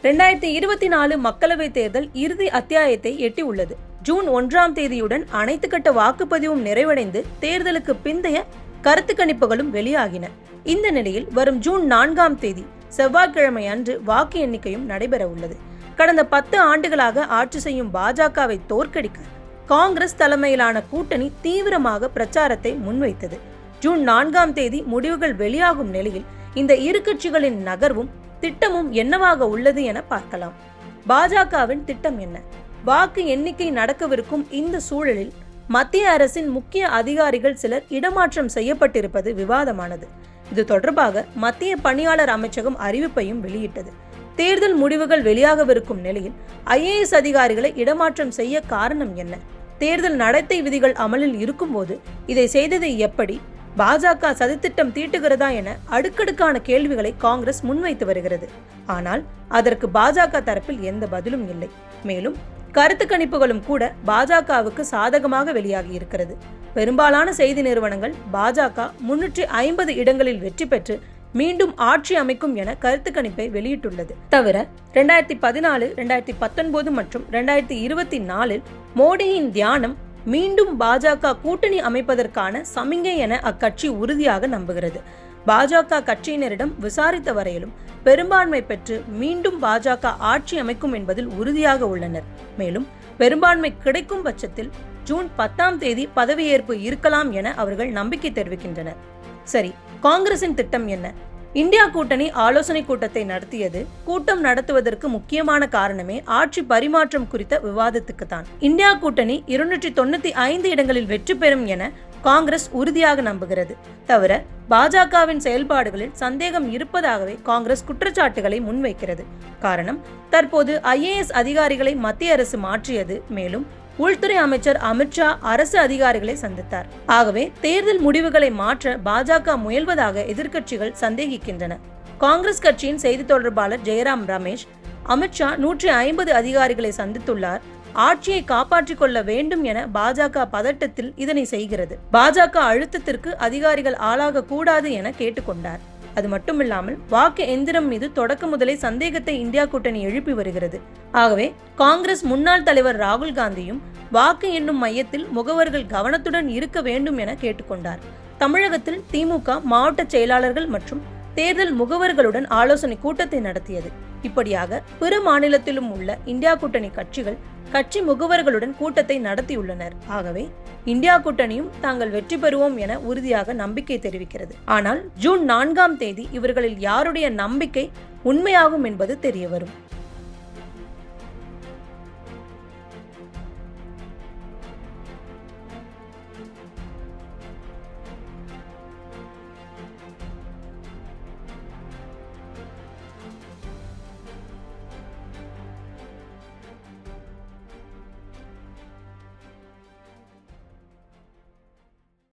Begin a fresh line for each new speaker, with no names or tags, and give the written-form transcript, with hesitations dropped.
2024 மக்களவைத் தேர்தல் இறுதி அத்தியாயத்தை எட்டியுள்ளது. ஜூன் 1ஆம் தேதியுடன் அனைத்து கட்ட வாக்குப்பதிவும் நிறைவடைந்து தேர்தலுக்கு பிந்தைய கருத்து கணிப்புகளும் வெளியாகின. இந்த நிலையில் வரும் ஜூன் 4ஆம் தேதி செவ்வாய்க்கிழமை அன்று வாக்கு எண்ணிக்கையும் நடைபெற உள்ளது. கடந்த 10 ஆண்டுகளாக ஆட்சி செய்யும் பாஜகவை தோற்கடிக்க காங்கிரஸ் தலைமையிலான கூட்டணி தீவிரமாக பிரச்சாரத்தை முன்வைத்தது. ஜூன் 4ஆம் தேதி முடிவுகள் வெளியாகும் நிலையில் இந்த இரு கட்சிகளின் நகர்வும் திட்டமும் என்னவாக உள்ளது என பார்க்கலாம். பாஜகவின் திட்டம் என்ன? வாக்கு எண்ணிக்கை நடக்கவிருக்கும் இந்த சூழலில் மத்திய அரசின் முக்கிய அதிகாரிகள் சிலர் இடமாற்றம் செய்யப்பட்டிருப்பது விவாதமானது. இது தொடர்பாக மத்திய பணியாளர் அமைச்சகம் அறிவிப்பையும் வெளியிட்டது. தேர்தல் முடிவுகள் வெளியாகவிருக்கும் நிலையில் IAS அதிகாரிகளை இடமாற்றம் செய்ய காரணம் என்ன? தேர்தல் நடத்தை விதிகள் அமலில் இருக்கும்போது இதை செய்தது எப்படி? பாஜக சதித்திட்டம் தீட்டுகிறதா என அடுக்கடுக்கான கேள்விகளை காங்கிரஸ் முன்வைத்து வருகிறது. ஆனால் அதற்கு பாஜக தரப்பில் எந்த பதிலும் இல்லை. மேலும் கருத்து கணிப்புகளும் கூட பாஜகவுக்கு சாதகமாக வெளியாகி இருக்கிறது. பெரும்பாலான செய்தி நிறுவனங்கள் பாஜக 350 இடங்களில் வெற்றி பெற்று மீண்டும் ஆட்சி அமைக்கும் என கருத்து கணிப்பை வெளியிட்டுள்ளது. தவிர 2014, 2019 மற்றும் 2024 மோடியின் தியானம் மீண்டும் பாஜக கூட்டணி அமைப்பதற்கான சமிங்கை என அக்கட்சி உறுதியாக நம்புகிறது. பாஜக கட்சியினரிடம் விசாரித்த வரையிலும் பெரும்பான்மை பெற்று மீண்டும் பாஜக ஆட்சி அமைக்கும் என்பதில் உறுதியாக உள்ளனர். மேலும் பெரும்பான்மை கிடைக்கும் பட்சத்தில் ஜூன் 10ஆம் தேதி பதவியேற்பு இருக்கலாம் என அவர்கள் நம்பிக்கை தெரிவிக்கின்றனர். சரி, காங்கிரசின் திட்டம் என்ன? இந்தியா கூட்டணி ஆலோசனை கூட்டத்தை நடத்தியது. கூட்டம் நடத்துவதற்கு முக்கியமான காரணமே ஆட்சி பரிமாற்றம் குறித்த விவாதத்துக்கு தான். இந்தியா கூட்டணி 295 இடங்களில் வெற்றி பெறும் என காங்கிரஸ் உறுதியாக நம்புகிறது. தவிர பாஜகவின் செயல்பாடுகளில் சந்தேகம் இருப்பதாகவே காங்கிரஸ் குற்றச்சாட்டுகளை முன்வைக்கிறது. காரணம், தற்போது IAS அதிகாரிகளை மத்திய அரசு மாற்றியது. மேலும் உள்துறை அமைச்சர் அமித்ஷா அரசு அதிகாரிகளை சந்தித்தார். ஆகவே தேர்தல் முடிவுகளை மாற்ற பாஜக முயல்வதாக எதிர்க்கட்சிகள் சந்தேகிக்கின்றன. காங்கிரஸ் கட்சியின் செய்தி தொடர்பாளர் ஜெயராம் ரமேஷ், அமித்ஷா 150 அதிகாரிகளை சந்தித்துள்ளார். ஆட்சியை காப்பாற்றிக் கொள்ள வேண்டும் என பாஜக பதட்டத்தில் இதனை செய்கிறது. பாஜக அழுத்தத்திற்கு அதிகாரிகள் ஆளாக கூடாது என கேட்டுக்கொண்டார். அது மட்டுமில்லாமல் வாக்கு எந்திரம் மீது தொடக்க முதலே சந்தேகத்தை இந்தியா கூட்டணி எழுப்பி வருகிறது. ஆகவே காங்கிரஸ் முன்னாள் தலைவர் ராகுல் காந்தியும் வாக்கு எண்ணும் மையத்தில் முகவர்கள் கவனத்துடன் இருக்க வேண்டும் என கேட்டுக்கொண்டார். தமிழகத்தில் திமுக மாவட்ட செயலாளர்கள் மற்றும் தேர்தல் முகவர்களுடன் ஆலோசனை கூட்டத்தை நடத்தியது. இப்படியாக பிற மாநிலத்திலும் உள்ள இந்தியா கூட்டணி கட்சிகள் கட்சி முகவர்களுடன் கூட்டத்தை நடத்தியுள்ளனர். ஆகவே இந்தியா கூட்டணியும் தாங்கள் வெற்றி பெறுவோம் என உறுதியாக நம்பிக்கை தெரிவிக்கிறது. ஆனால் ஜூன் 4ஆம் தேதி இவர்களில் யாருடைய நம்பிக்கை உண்மையாகும் என்பது தெரியவரும்.